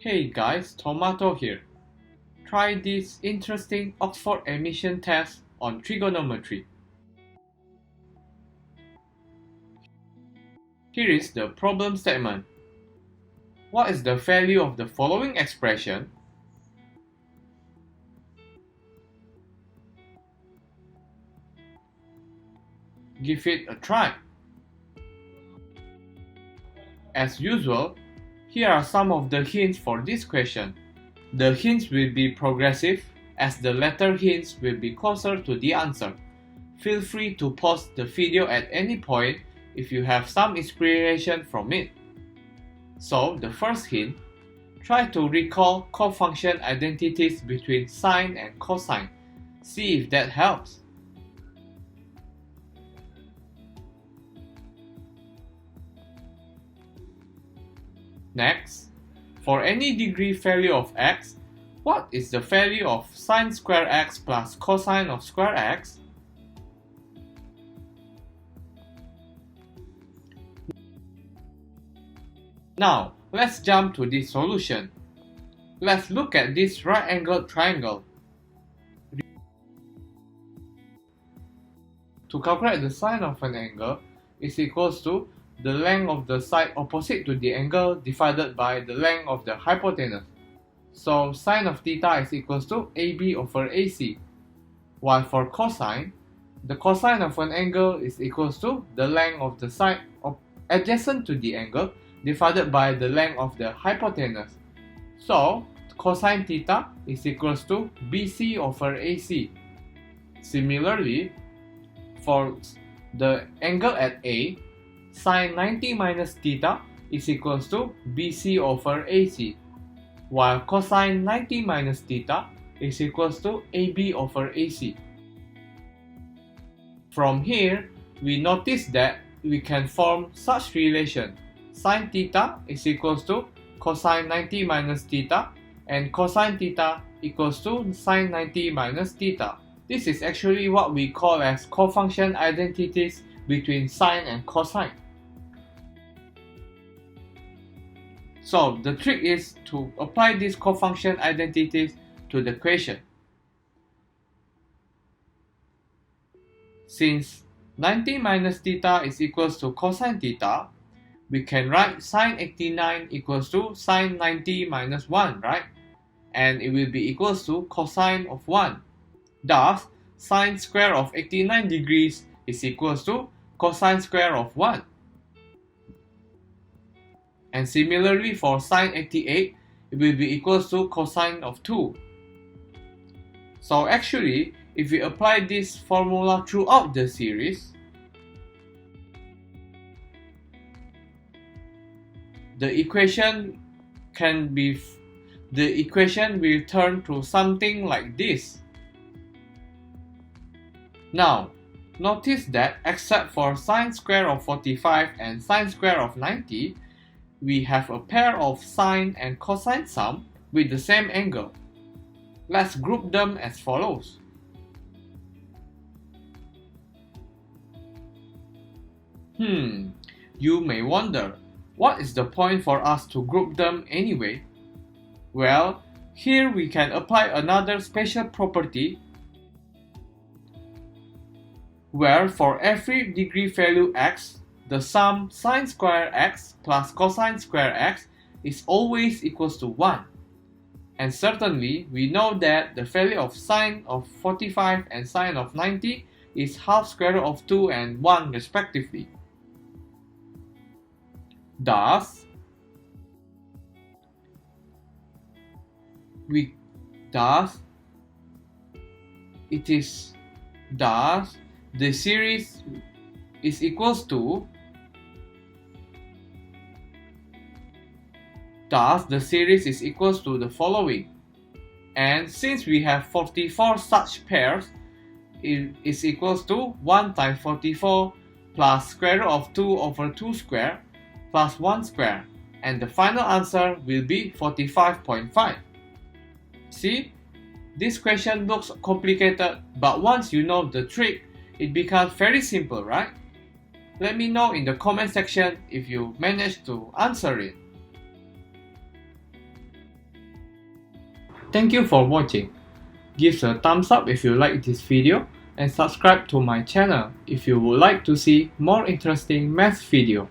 Hey guys, Tomatho here. Try this interesting Oxford admission test on trigonometry. Here is the problem statement. What is the value of the following expression? Give it a try. As usual, here are some of the hints for this question. The hints will be progressive as the latter hints will be closer to the answer. Feel free to pause the video at any point if you have some inspiration from it. So the first hint, try to recall cofunction identities between sine and cosine. See if that helps. Next, for any degree value of x, what is the value of sine square x plus cosine of square x? Now, let's jump to this solution. Let's look at this right-angled triangle. To calculate the sine of an angle is equals to the length of the side opposite to the angle divided by the length of the hypotenuse. So sine of theta is equals to AB over AC. While for cosine, the cosine of an angle is equals to the length of the side adjacent to the angle divided by the length of the hypotenuse. So cosine theta is equals to BC over AC. Similarly, for the angle at A, sine 90 minus theta is equals to BC over AC, while cosine 90 minus theta is equals to AB over AC. From here, we notice that we can form such relation. Sine theta is equals to cosine 90 minus theta and cosine theta equals to sine 90 minus theta. This is actually what we call as cofunction identities between sine and cosine. So the trick is to apply these cofunction identities to the equation. Since 90 minus theta is equals to cosine theta, we can write sine 89 equals to sine 90 minus 1, right? And it will be equals to cosine of 1. Thus, sine square of 89 degrees is equals to cosine square of 1. And similarly for sine 88, it will be equals to cosine of 2. So actually, if we apply this formula throughout the series, the equation will turn to something like this. Now, notice that except for sine square of 45 and sine square of 90, we have a pair of sine and cosine sum with the same angle. Let's group them as follows. You may wonder, what is the point for us to group them anyway? Well, here we can apply another special property where for every degree value x, the sum sine square x plus cosine square x is always equals to 1. And certainly, we know that the value of sine of 45 and sine of 90 is half square root of 2 and 1 respectively. Thus, the series is equals to the following. And since we have 44 such pairs, it is equals to 1 times 44 plus square root of 2 over 2 square plus 1 square. And the final answer will be 45.5. See? This question looks complicated, but once you know the trick, it becomes very simple, right? Let me know in the comment section if you managed to answer it. Thank you for watching. Give a thumbs up if you like this video and subscribe to my channel if you would like to see more interesting math video.